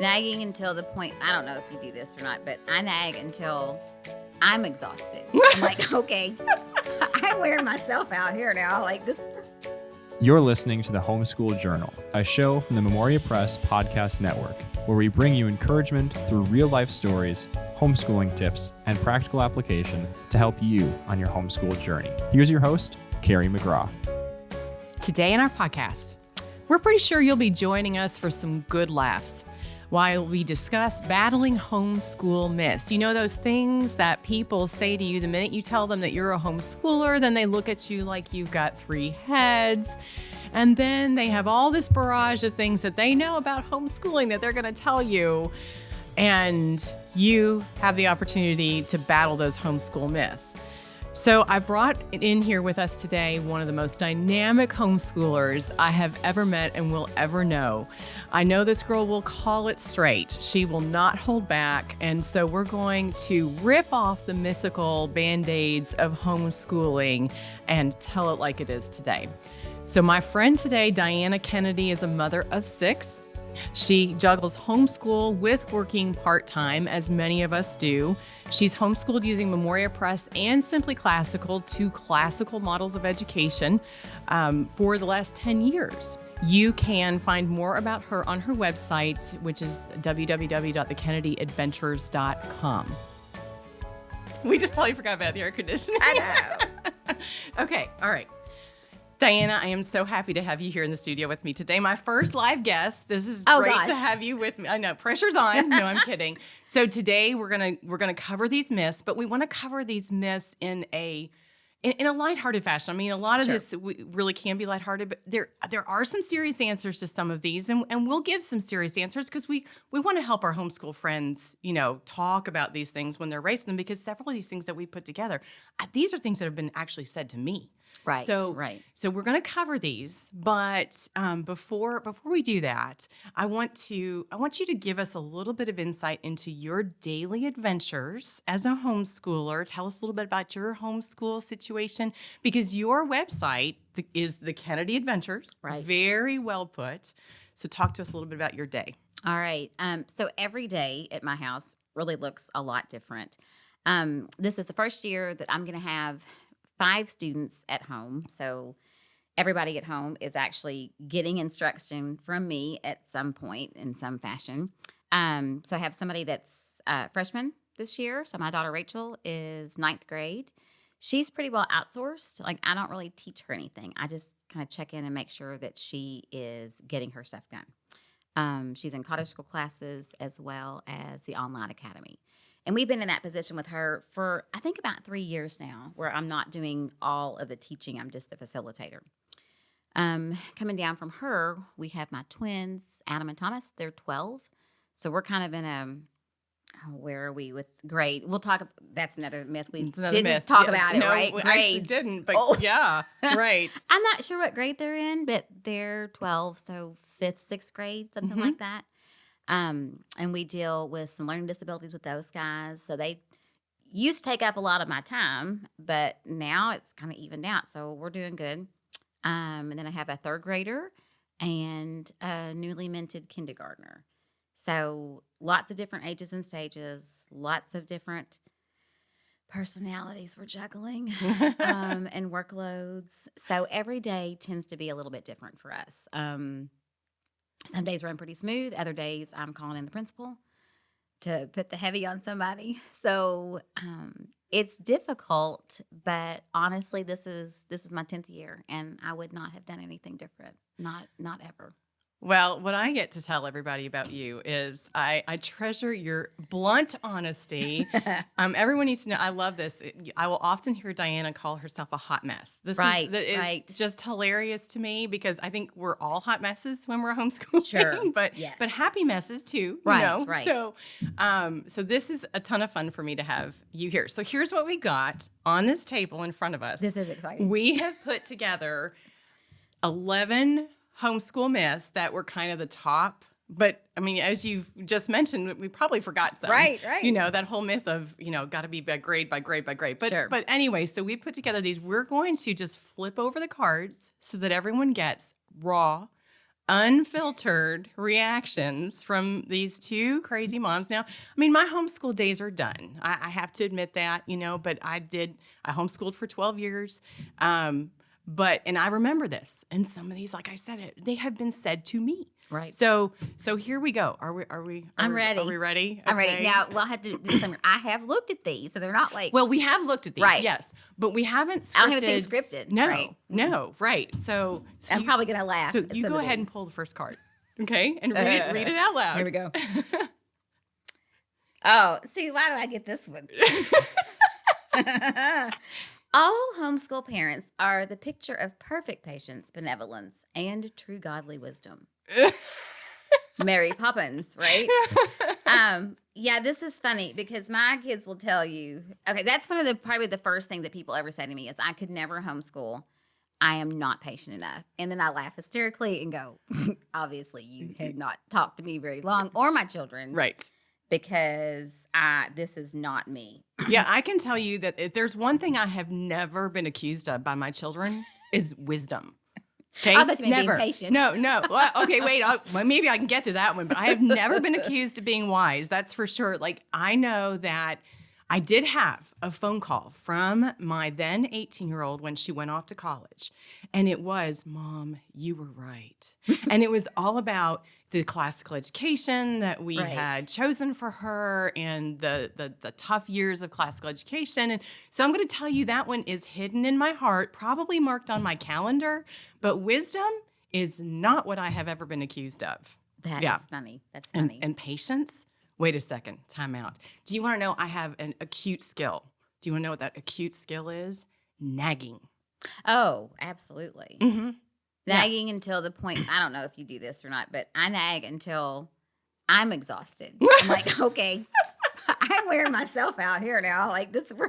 nagging until the point, I don't know if you do this or not, but I nag until I'm exhausted. I'm like, okay, I'm wearing myself out here now. Like this. You're listening to the Homeschool Journal, a show from the Memoria Press Podcast Network, where we bring you encouragement through real-life stories, homeschooling tips, and practical application to help you on your homeschool journey. Here's your host, Carrie McGraw. Today in our podcast, we're pretty sure you'll be joining us for some good laughs while we discuss battling homeschool myths. You know, those things that people say to you the minute you tell them that you're a homeschooler, then they look at you like you've got three heads. And then they have all this barrage of things that they know about homeschooling that they're going to tell you. And you have the opportunity to battle those homeschool myths. So I brought in here with us today one of the most dynamic homeschoolers I have ever met and will ever know. I know this girl will call it straight. She will not hold back. And so we're going to rip off the mythical band-aids of homeschooling and tell it like it is today. So my friend today, Dianna Kennedy, is a mother of 6. She juggles homeschool with working part-time, as many of us do. She's homeschooled using Memoria Press and Simply Classical, 2 classical models of education, for the last 10 years. You can find more about her on her website, which is www.thekennedyadventures.com. We just totally forgot about the air conditioning. I know. Okay, all right. Dianna, I am so happy to have you here in the studio with me today. My first live guest. This is great to have you with me. I know, pressure's on. No, I'm kidding. So today we're gonna cover these myths, but we want to cover these myths in a lighthearted fashion. I mean, a lot of this really can be lighthearted, but there are some serious answers to some of these, and we'll give some serious answers because we want to help our homeschool friends, talk about these things when they're raising them, because several of these things that we put together, these are things that have been actually said to me. Right. So we're going to cover these, but before we do that, I want you to give us a little bit of insight into your daily adventures as a homeschooler. Tell us a little bit about your homeschool situation, because your website is the Kennedy Adventures. Right. Very well put. So talk to us a little bit about your day. All right. So every day at my house really looks a lot different. This is the first year that I'm going to have 5 students at home. So everybody at home is actually getting instruction from me at some point in some fashion. So I have somebody that's freshman this year. So my daughter Rachel is 9th grade. She's pretty well outsourced. Like, I don't really teach her anything. I just kind of check in and make sure that she is getting her stuff done. She's in cottage school classes as well as the online academy. And we've been in that position with her for, I think, about 3 years now, where I'm not doing all of the teaching. I'm just the facilitator. Coming down from her, we have my twins, Adam and Thomas. They're 12. So we're kind of in where are we with grade? We'll talk. That's another myth. We didn't talk about it, right? We actually didn't, but yeah, right. I'm not sure what grade they're in, but they're 12, so 5th, 6th grade, something like that. And we deal with some learning disabilities with those guys. So they used to take up a lot of my time, but now it's kind of evened out. So we're doing good. And then I have a 3rd grader and a newly minted kindergartner. So lots of different ages and stages, lots of different personalities we're juggling, and workloads. So every day tends to be a little bit different for us. Some days run pretty smooth. Other days I'm calling in the principal to put the heavy on somebody. So it's difficult, but honestly, this is my 10th year, and I would not have done anything different. Not ever. Well, what I get to tell everybody about you is I treasure your blunt honesty. Everyone needs to know. I love this. I will often hear Dianna call herself a hot mess. This is just hilarious to me, because I think we're all hot messes when we're homeschooling. Sure, but happy messes too. Right. So this is a ton of fun for me to have you here. So here's what we got on this table in front of us. This is exciting. We have put together 11 homeschool myths that were kind of the top. But I mean, as you've just mentioned, we probably forgot some. Right. That whole myth of, got to be by grade. But sure. But anyway, so we put together these. We're going to just flip over the cards so that everyone gets raw, unfiltered reactions from these two crazy moms. Now, I mean, my homeschool days are done. I have to admit that, but I homeschooled for 12 years. And I remember this. And some of these, like I said, they have been said to me. Right. So here we go. Are we I'm ready. Are we ready? I'm ready. Okay. Now, I have to do disclaimer. I have looked at these, so they're not like. Well, we have looked at these, Right. yes, but we haven't scripted. I don't even think scripted. No, right? no, right. So I'm probably going to laugh. So at you some go of ahead and these. pull the first card, okay, and read it out loud. Here we go. Oh, see, why do I get this one? All homeschool parents are the picture of perfect patience, benevolence, and true godly wisdom. Mary Poppins, right? Yeah, this is funny because my kids will tell you. Okay, that's one of probably the first thing that people ever say to me is, I could never homeschool. I am not patient enough. And then I laugh hysterically and go, obviously you have not talked to me very long or my children. Right. Because this is not me. Yeah, I can tell you that if there's one thing I have never been accused of by my children is wisdom. Okay, I bet you mean never. being patient. No. Well, okay, wait. Well, maybe I can get to that one, but I have never been accused of being wise. That's for sure. Like, I know that I did have a phone call from my then 18-year-old when she went off to college, and it was, "Mom, you were right," and it was all about the classical education that we Right. had chosen for her and the tough years of classical education. And so I'm going to tell you that one is hidden in my heart, probably marked on my calendar, but wisdom is not what I have ever been accused of. That Yeah. is funny. That's funny. And patience? Wait a second, time out. Do you want to know I have an acute skill? Do you want to know what that acute skill is? Nagging. Oh, absolutely. Mm-hmm. Nagging until the point, I don't know if you do this or not, but I nag until I'm exhausted. I'm like, okay, I'm wearing myself out here now. Like this, we're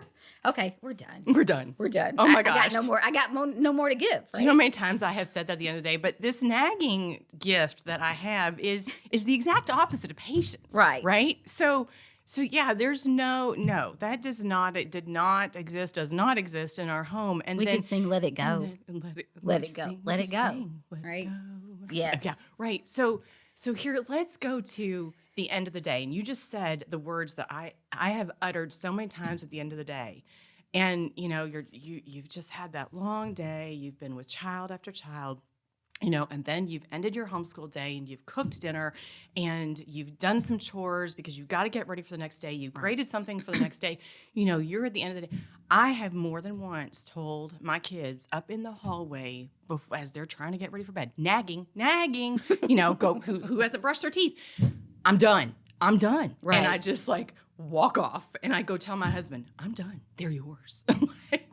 done. We're done. We're done. Oh my I gosh. got no more. I got no more to give. Right? Do you know how many times I have said that at the end of the day? But this nagging gift that I have is the exact opposite of patience. Right. Right? So yeah, there's that does not exist in our home. And We then could sing "Let It Go." Let it go. sing, Let it go. sing, let it Right? go. Yes. Yeah. Right. So here, let's go to the end of the day. And you just said the words that I have uttered so many times at the end of the day. And you've just had that long day. You've been with child after child. And then you've ended your homeschool day and you've cooked dinner and you've done some chores because you've got to get ready for the next day. You graded something for the next day. You're at the end of the day. I have more than once told my kids up in the hallway as they're trying to get ready for bed, nagging, go, who hasn't brushed their teeth? I'm done. Right. And I just walk off and I go tell my husband, I'm done. They're yours.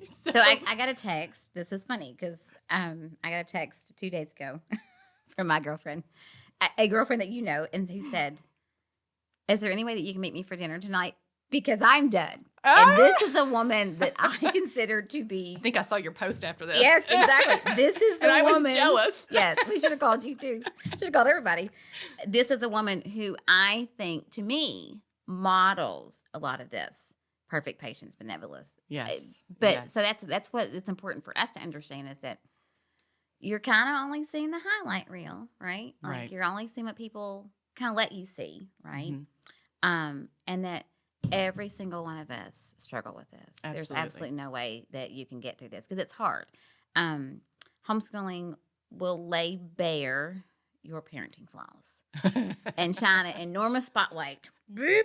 So I got a text. This is funny because I got a text 2 days ago from my girlfriend, a girlfriend that you know, and who said, "Is there any way that you can meet me for dinner tonight? Because I'm done." And this is a woman that I consider to be. I think I saw your post after this. Yes, exactly. This is the and woman. I was jealous. Yes, we should have called you too. Should have called everybody. This is a woman who I think, to me, models a lot of this. Perfect patience, benevolence. Yes. But yes. so that's what it's important for us to understand is that you're kind of only seeing the highlight reel, right? Like Right. you're only seeing what people kind of let you see, right? Mhm. And that every single one of us struggle with this. There's Absolutely. absolutely no way that you can get through this because it's hard. Homeschooling will lay bare your parenting flaws and shine an enormous spotlight boop,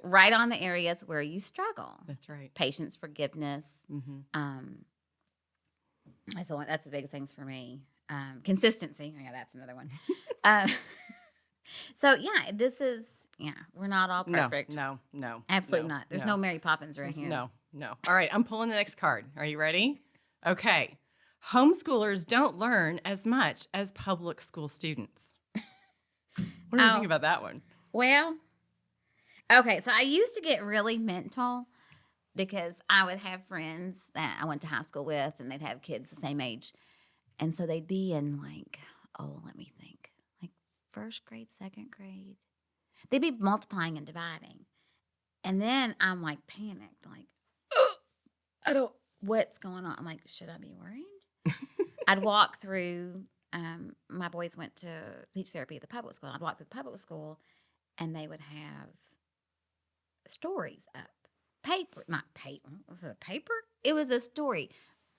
right on the areas where you struggle. That's right. Patience, forgiveness. Mm-hmm. That's the big things for me. Consistency. Yeah, that's another one. So yeah, we're not all perfect. No. Absolutely not. There's no Mary Poppins right here. No. All right, I'm pulling the next card. Are you ready? Okay. Homeschoolers don't learn as much as public school students. What do you think about that one? Well, okay, so I used to get really mental because I would have friends that I went to high school with and they'd have kids the same age. And so they'd be in let me think, first grade, second grade. They'd be multiplying and dividing. And then I'm panicked, what's going on? I'm like, should I be worried? I'd walk through my boys went to speech therapy at the public school. I'd walk to the public school, and they would have stories up. Not paper. Was it a paper? It was a story.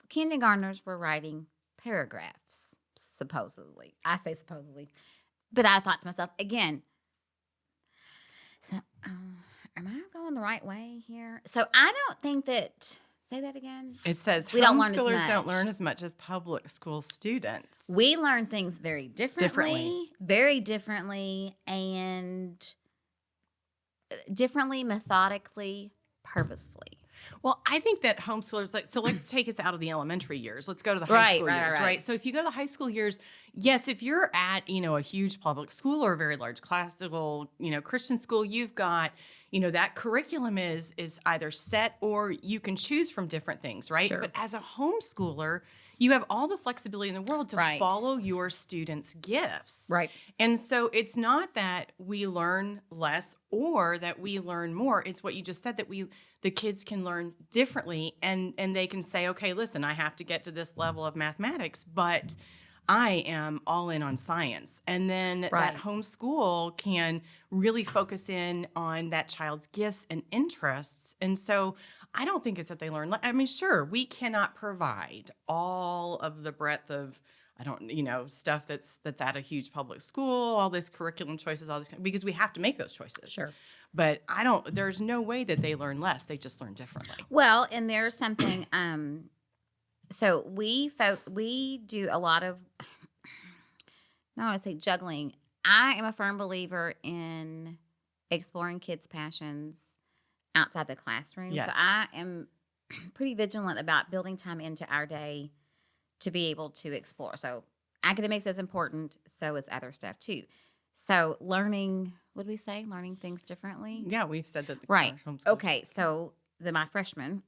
Kindergartners were writing paragraphs, supposedly. I say supposedly. But I thought to myself, again, so am I going the right way here? So I don't think that, say that again. It says we don't learn as homeschoolers much. don't learn as much as public school students. We learn things very differently. Very differently, and differently, methodically, purposefully. Well, I think that homeschoolers, so let's take us out of the elementary years. Let's go to the high school years, right? So if you go to the high school years, yes, if you're at, a huge public school or a very large classical, Christian school, you've got, that curriculum is either set or you can choose from different things, right? Sure. But as a homeschooler, you have all the flexibility in the world to follow your students' gifts. Right. And so it's not that we learn less or that we learn more. It's what you just said, that the kids can learn differently, and they can say, okay, listen, I have to get to this level of mathematics, but I am all in on science. And then that homeschool can really focus in on that child's gifts and interests. And so I don't think it's that they learn. I mean, sure, we cannot provide all of the breadth of, stuff that's at a huge public school, all this curriculum choices, all this, because we have to make those choices. Sure. But there's no way that they learn less. They just learn differently. Well, and there's something, so we do a lot of, I want to say juggling. I am a firm believer in exploring kids' passions outside the classroom. Yes. So I am pretty vigilant about building time into our day to be able to explore. So academics is important, so is other stuff too. So learning things differently? Yeah, we've said that. Right. Okay, so my freshman,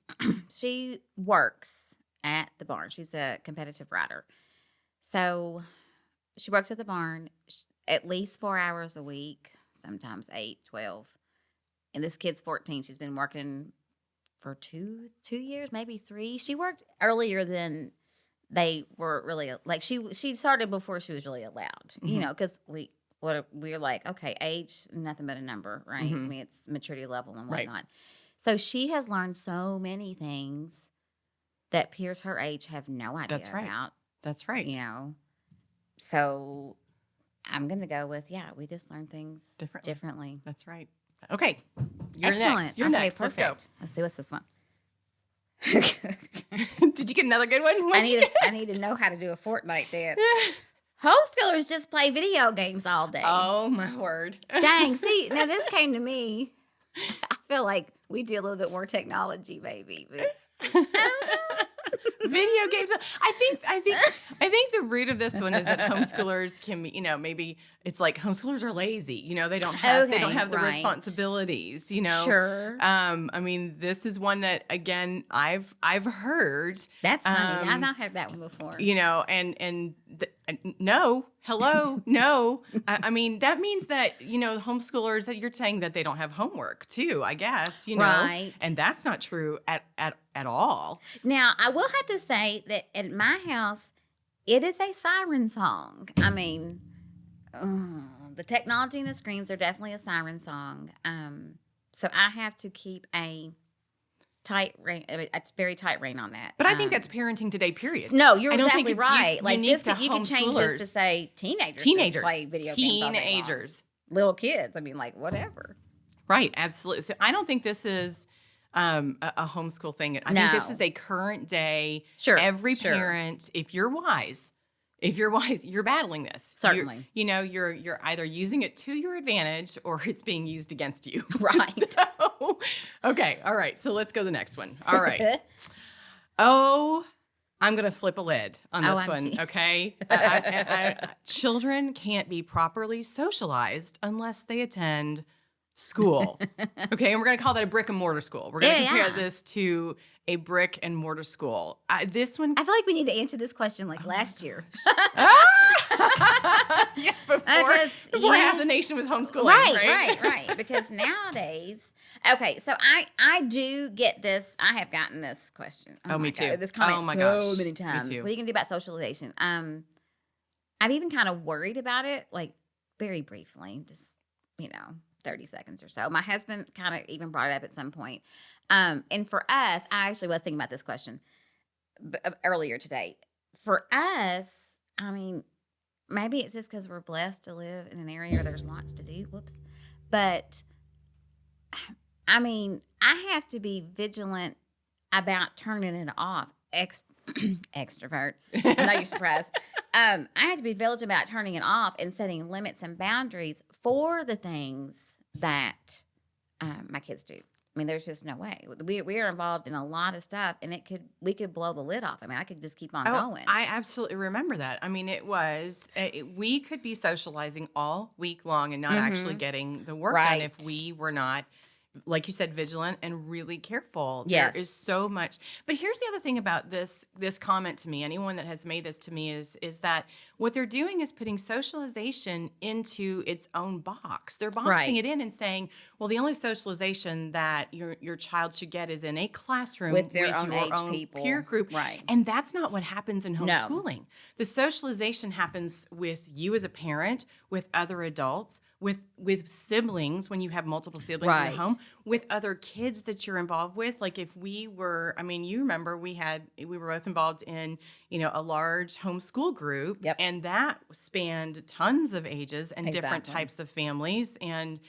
she works at the barn. She's a competitive rider. So she works at the barn at least 4 hours a week, sometimes 8, 12. And this kid's 14. She's been working for two years, maybe 3. She worked earlier than they were really, like she started before she was really allowed, because we're like, okay, age, nothing but a number, right? Mm-hmm. I mean, it's maturity level and whatnot. Right. So she has learned so many things that peers her age have no idea about. That's right. So I'm going to go with, we just learn things differently. That's right. Okay. You're Excellent. next. You're next. Perfect. Let's go. Let's see, what's this one? Did you get another good one? I need to know how to do a Fortnite dance. Homeschoolers just play video games all day. Oh, my word. Dang. See, now this came to me. I feel like we do a little bit more technology, maybe. But I don't know. Video games. I think the root of this one is that homeschoolers can be, maybe it's like homeschoolers are lazy. They don't have the responsibilities. Sure. I mean, this is one that, again, I've heard. That's funny. I've not heard that one before. No, hello, no. I mean, that means that homeschoolers, that you're saying that they don't have homework too, I guess. Right. And that's not true at all. Now, I will have to say that in my house, it is a siren song. I mean, the technology and the screens are definitely a siren song. So I have to keep a very tight rein on that. But I think that's parenting today, period. No, you're exactly right. Like you can change this to say teenagers play video games all day long. Little kids. I mean, like, whatever. Right, absolutely. So I don't think this is a homeschool thing. I think this is a current day. Sure. Every parent, if you're wise, you're battling this. Certainly. You're either using it to your advantage or it's being used against you. Right. So, okay. All right. So let's go to the next one. All right. I'm going to flip a lid on this one. Okay. Children can't be properly socialized unless they attend school. Okay. And we're going to call that a brick and mortar school. We're going to compare this to a brick and mortar school. This one. I feel like we need to answer this question like last year. Yeah, before half the nation was homeschooling. Right. Because nowadays, okay, so I do get this. I have gotten this question. Oh, me too. This comment gosh. so many times. Me too. What are you going to do about socialization? I've even kind of worried about it, like very briefly, just, 30 seconds or so. My husband kind of even brought it up at some point. And for us, I actually was thinking about this question earlier today. For us, I mean, maybe it's just because we're blessed to live in an area where there's lots to do. Whoops. But I mean, I have to be vigilant about turning it off. Extrovert. I know you're surprised. I have to be vigilant about turning it off and setting limits and boundaries for the things that my kids do. I mean, there's just no way. We are involved in a lot of stuff, and we could blow the lid off. I mean, I could just keep on going. I absolutely remember that. I mean, we could be socializing all week long and not actually getting the work done if we were not, like you said, vigilant and really careful. Yes. There is so much. But here's the other thing about this comment to me. Anyone that has made this to me is that what they're doing is putting socialization into its own box. They're boxing it in and saying, well, the only socialization that your child should get is in a classroom with their own your age own people. peer group. Right. And that's not what happens in homeschooling. No. The socialization happens with you as a parent, with other adults, with siblings when you have multiple siblings in the home, with other kids that you're involved with. Like if we were, I mean, you remember we were both involved in, a large homeschool group. Yep. And that spanned tons of ages and different types of families. And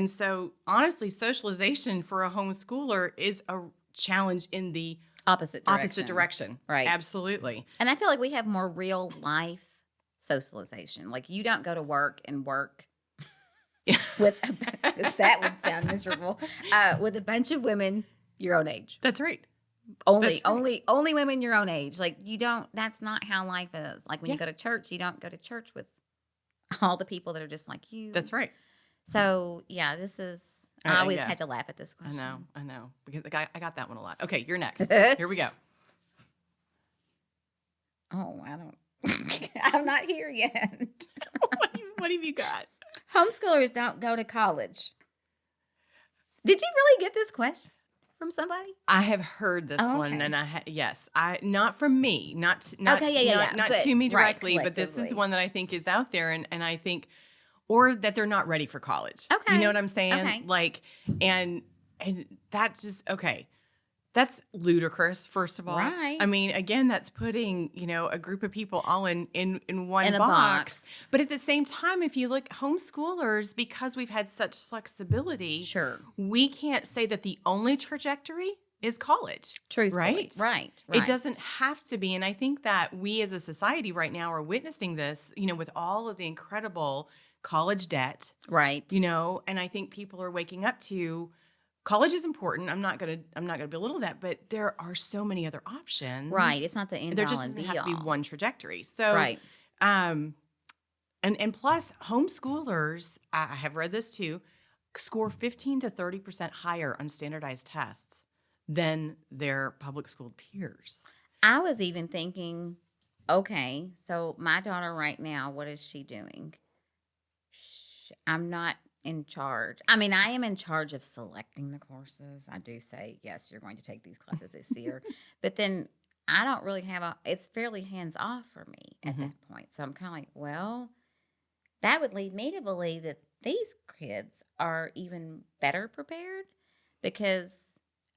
so honestly, socialization for a homeschooler is a challenge in the opposite direction. Right. Absolutely. And I feel like we have more real life socialization. Like you don't go to work and work with, that would sound miserable, with a bunch of women your own age. That's right. Only women your own age. Like that's not how life is. Like when you go to church, you don't go to church with all the people that are just like you. That's right. So yeah, this is, I always had to laugh at this question. I know. Because I got that one a lot. Okay, you're next. Here we go. Oh, I don't, I'm not here yet. What have you got? Homeschoolers don't go to college. Did you really get this question from somebody? I have heard this one, and not from me, not to me directly, but this is one that I think is out there, and I think, or that they're not ready for college. Okay, you know what I'm saying? Okay. Like, and that's just okay. That's ludicrous, first of all. Right. I mean, again, that's putting, a group of people all in one box. But at the same time, if you look, homeschoolers, because we've had such flexibility, sure, we can't say that the only trajectory is college. Truthfully. Right. It doesn't have to be. And I think that we as a society right now are witnessing this, with all of the incredible college debt. Right. And I think people are waking up to, college is important. I'm not gonna belittle that, but there are so many other options. Right. It's not the end all and be all. There just doesn't have to be one trajectory. So right. And plus homeschoolers, I have read this too, score 15 to 30% higher on standardized tests than their public school peers. I was even thinking, okay, so my daughter right now, what is she doing? I'm not in charge. I mean, I am in charge of selecting the courses. I do say, yes, you're going to take these classes this year. But then I don't really it's fairly hands off for me at that point. So I'm kind of like, well, that would lead me to believe that these kids are even better prepared because,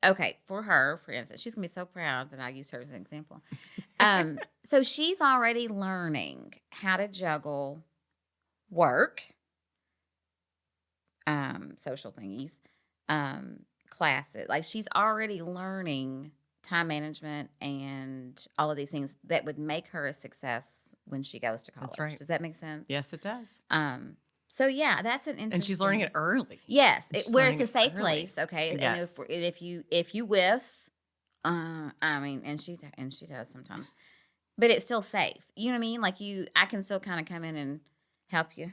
okay, for her, for instance, she's going to be so proud that I used her as an example. So she's already learning how to juggle work, social thingies, classes. Like she's already learning time management and all of these things that would make her a success when she goes to college. That's right. Does that make sense? Yes, it does. So yeah, that's an interesting. And she's learning it early. Yes, where it's a safe place. Okay, yes. And if you whiff, I mean, and she does sometimes, but it's still safe. You know what I mean? Like I can still kind of come in and help you,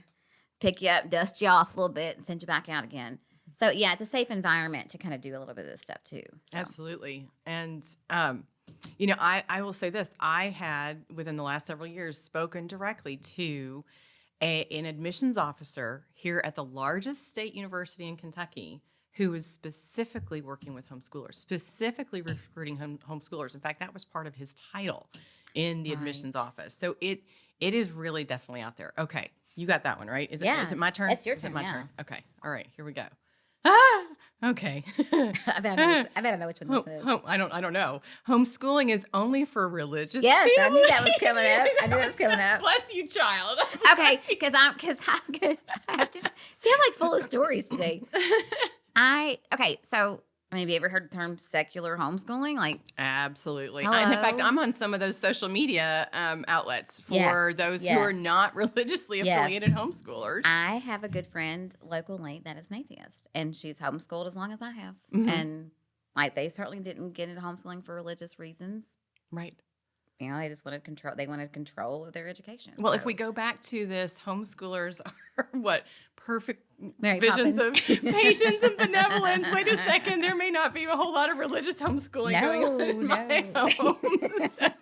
pick you up, dust you off a little bit, and send you back out again. So yeah, it's a safe environment to kind of do a little bit of this stuff too. So. Absolutely. And, I will say this, I had within the last several years spoken directly to an admissions officer here at the largest state university in Kentucky who was specifically working with homeschoolers, specifically recruiting homeschoolers. In fact, that was part of his title in the admissions office. So it It is really definitely out there. Okay. You got that one, right? Is it my turn? It's your Is turn, it my yeah. turn? Okay. All right. Here we go. Ah, okay. I better know which one this is. I don't know. Homeschooling is only for religious Yes, I knew that was families. coming up. I knew that was coming up. Bless you, child. Okay, because I'm good. I have to see. I'm like full of stories today. So maybe you ever heard the term secular homeschooling? Like, Absolutely. Hello? And in fact, I'm on some of those social media outlets for Yes, those who are yes. not religiously Yes. affiliated homeschoolers. I have a good friend locally that is an atheist, and she's homeschooled as long as I have. Mhm. And like, they certainly didn't get into homeschooling for religious reasons. Right. You know, they just wanted control. They wanted control of their education. Well, if So, we go back to this, homeschoolers are what? Perfect Mary visions Poppins. of patience and benevolence. Wait a second. There may not be a whole lot of religious homeschooling going on in my No. home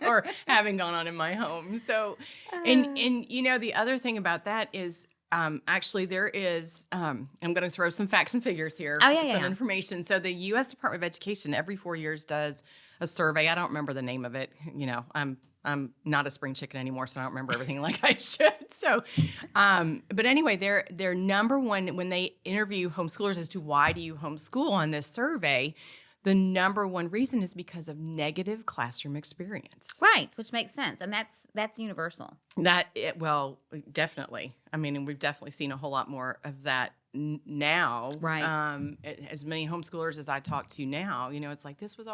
or having gone on in my home. So, and you know, the other thing about that is actually there is, I'm going to throw some facts and figures here. Oh, yeah, Some yeah. information. So the U.S. Department of Education every 4 years does a survey. I don't remember the name of it. You know, I'm not a spring chicken anymore, so I don't remember everything like I should. So, but anyway, their number one, when they interview homeschoolers as to why do you homeschool on this survey, the number one reason is because of negative classroom experience. Right, which makes sense, and that's universal. Well, definitely. I mean, and we've definitely seen a whole lot more of that now. Right. As many homeschoolers as I talk to now, you know, it's like this was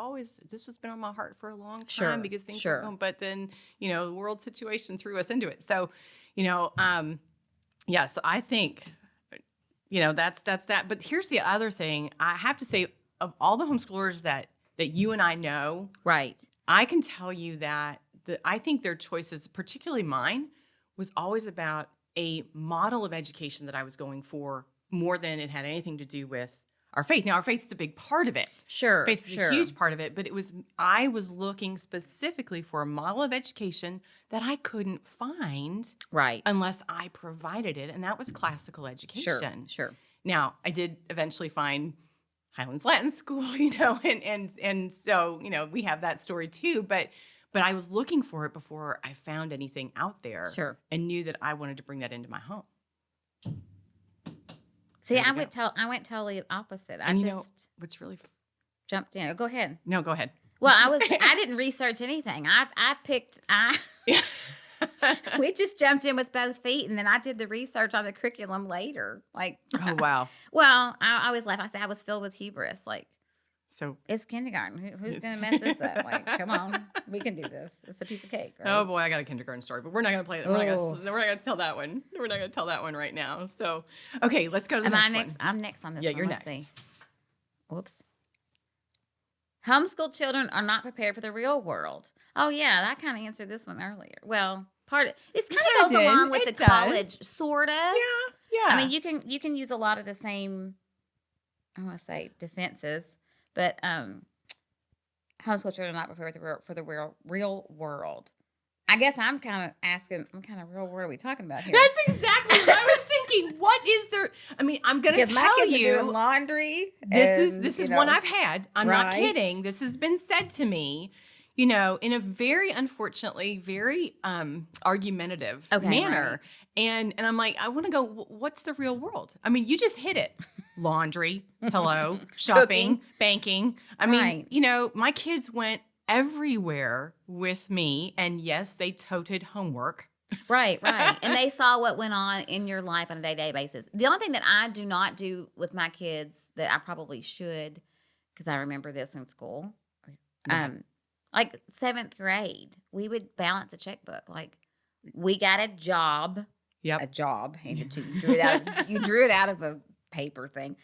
been on my heart for a long time Sure, because things sure. were going, but then, you know, the world situation threw us into it. So, you know, yeah, so I think, you know, that's that. But here's the other thing. I have to say, of all the homeschoolers that you and I know, Right. I can tell you that I think their choices, particularly mine, was always about a model of education that I was going for more than it had anything to do with our faith. Now, our faith is a big part of it. Sure. Faith is a huge part of it, but I was looking specifically for a model of education that I couldn't find Right. unless I provided it, and that was classical education. Sure. Now, I did eventually find Highlands Latin School, you know, and so, you know, we have that story too, but I was looking for it before I found anything out there. Sure. And knew that I wanted to bring that into my home. See, There we I went totally opposite. I And just you know what's really jumped in. Go ahead. No, go ahead. Well, I didn't research anything. We just jumped in with both feet, and then I did the research on the curriculum later. Like, Oh, wow. well, I always laugh. I said I was filled with hubris. Like, So, it's kindergarten. Who's It's- going to mess this up? Like, come on, we can do this. It's a piece of cake. Right? oh boy, I got a kindergarten story, but we're not going to play that. We're not going to tell that one. We're not going to tell that one right now. So, okay, let's go to the Am I next next? one. I'm next on this Yeah, one. you're Let's next. see. Whoops. Homeschool children are not prepared for the real world. Oh yeah, I kind of answered this one earlier. Well, it kind of goes did. along with It the does. college, sort of. Yeah. I mean, you can use a lot of the same, I want to say defenses, but homeschool children are not prepared for the real world. I guess I'm kind of asking, what kind of real world are we talking about here? That's exactly what I was thinking. What is there? I mean, I'm going to Because my tell kids are doing you. laundry. This and, is you one know, I've had. I'm not Right. kidding. This has been said to me, you know, in a very, unfortunately, very argumentative Okay, manner. right. And I'm like, I want to go, what's the real world? I mean, you just hit it. Laundry, hello, shopping, Cooking. banking. I mean, Right. you know, my kids went everywhere with me, and yes, they toted homework. Right. And they saw what went on in your life on a day-to-day basis. The only thing that I do not do with my kids that I probably should, because I remember this in school, like 7th grade, we would balance a checkbook. Like, we got a job. Yep. A job handed to you. You drew it out of a paper thing.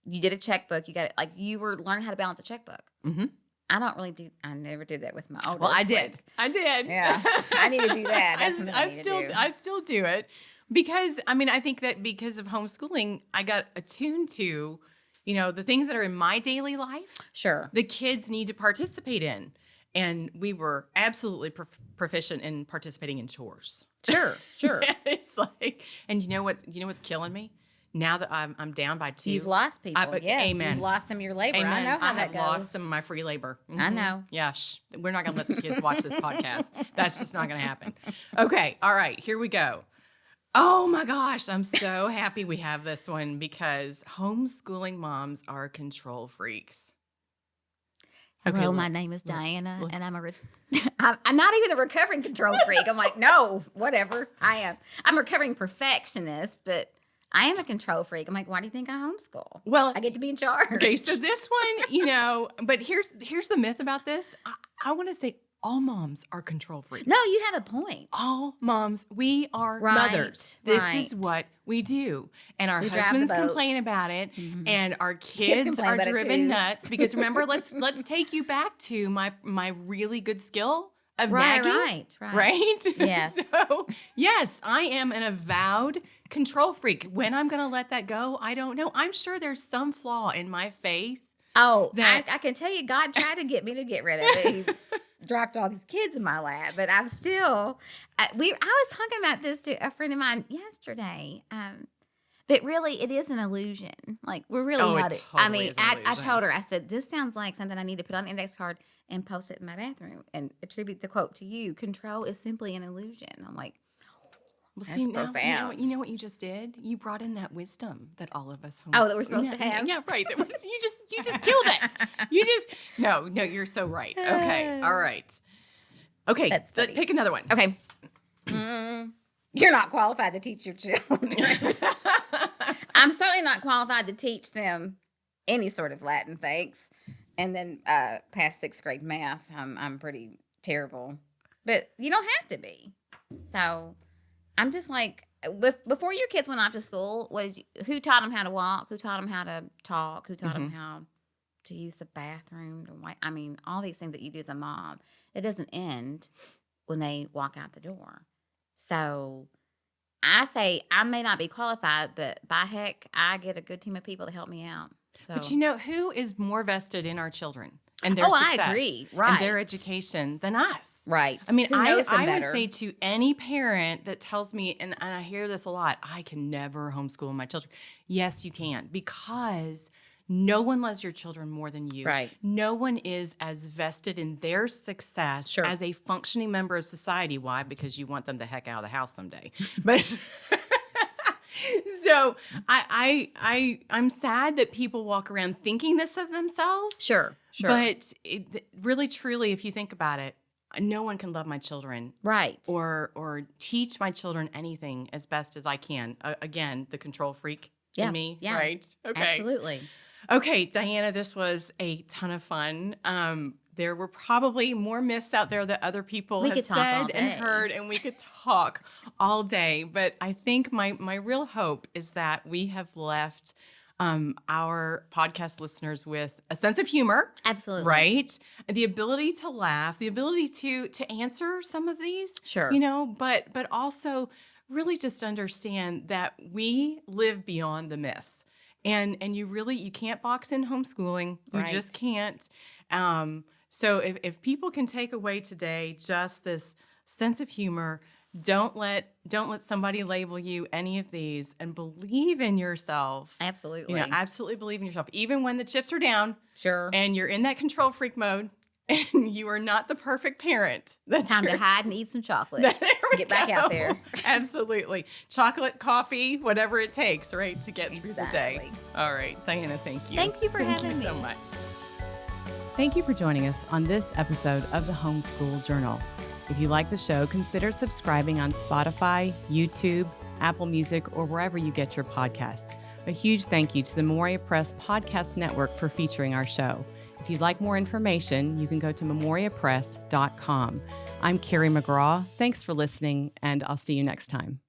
You did a checkbook. You got it. Like, you were learning how to balance a checkbook. Mm-hmm. I never did that with my oldest. Well, I did. Like, I did. Yeah. I need to do that. That's something I need to do. I still do it because, I mean, I think that because of homeschooling, I got attuned to, you know, the things that are in my daily life, Sure. the kids need to participate in. And we were absolutely proficient in participating in chores. Sure. It's like, and you know what's killing me? now that I'm down by 2. You've lost people. Yes. Amen. You've lost some of your labor. Amen. I know how that have goes. lost some of my free labor. I know. Yeah, we're not going to let the kids watch this podcast. That's just not going to happen. Okay. All right. Here we go. Oh my gosh. I'm so happy we have this one because homeschooling moms are control freaks. Hello, my name is Dianna, and I'm I'm not even a recovering control freak. I'm like, no, whatever. I am. I'm a recovering perfectionist, but I am a control freak. I'm like, why do you think I homeschool? Well, I get to be in charge. Okay, so this one, but here's the myth about this. I want to say all moms are control freaks. No, you have a point. All moms, we are Right, mothers. This right. is what we do. And our We drive the husbands boat. complain about it, Mhm. and our Kids kids complain are about it driven too. nuts. Because remember, let's take you back to my really good skill of Right, nagging. right. Yes. So, yes, I am an avowed control freak. When I'm going to let that go, I don't know. I'm sure there's some flaw in my faith. Oh, That- I can tell you, God tried to get me to get rid of it. He dropped all these kids in my lap, but I'm still. I was talking about this to a friend of mine yesterday. But really, it is an illusion. Like we're really Oh, it not. totally I mean, is an I illusion. told her. I said, this sounds like something I need to put on an index card and post it in my bathroom and attribute the quote to you. Control is simply an illusion. I'm like, Well, That's see, now, profound. you know what you just did? You brought in that wisdom that all of us Oh, that we're supposed to have? Yeah, right. You just killed it. No, you're so right. Okay, all right. Okay, That's funny. pick another one. okay, you're not qualified to teach your children. I'm certainly not qualified to teach them any sort of Latin, thanks. And then past 6th grade math, I'm pretty terrible. But you don't have to be. So I'm just like, before your kids went off to school, who taught them how to walk? Who taught them how to talk? Who taught them how to use the bathroom? I mean, all these things that you do as a mom, it doesn't end when they walk out the door. So I say I may not be qualified, but by heck, I get a good team of people to help me out. So. But who is more vested in our children and their Oh, success I agree. and Right. their education than us? Right. I mean, Who knows them I would better? say to any parent that tells me, and I hear this a lot, I can never homeschool my children. Yes, you can, because no one loves your children more than you. Right. No one is as vested in their success Sure. as a functioning member of society. Why? Because you want them the heck out of the house someday. But so I'm sad that people walk around thinking this of themselves. Sure. But really, truly, if you think about it, no one can love my children Right. or teach my children anything as best as I can. Again, the control freak in me, yeah. right? Okay. Absolutely. Okay, Dianna, this was a ton of fun. There were probably more myths out there that other people We have could talk all said and day. heard, and we could talk all day. But I think my real hope is that we have left our podcast listeners with a sense of humor, Absolutely. right? The ability to laugh, the ability to answer some of these, Sure. but also really just understand that we live beyond the myths. And you can't box in homeschooling. You Right. just can't. So if people can take away today just this sense of humor, don't let somebody label you any of these, and believe in yourself. Absolutely. Absolutely believe in yourself, even when the chips are down Sure. and you're in that control freak mode, and you are not the perfect parent. It's time to hide and eat some chocolate. Get back out there. Absolutely. Chocolate, coffee, whatever it takes, right, to get through the day. Exactly. All right, Dianna, thank you. Thank you for having Thank you so me. much. Thank you for joining us on this episode of the Homeschool Journal. If you like the show, consider subscribing on Spotify, YouTube, Apple Music, or wherever you get your podcasts. A huge thank you to the Memoria Press Podcast Network for featuring our show. If you'd like more information, you can go to memoriapress.com. I'm Carrie McGraw. Thanks for listening, and I'll see you next time.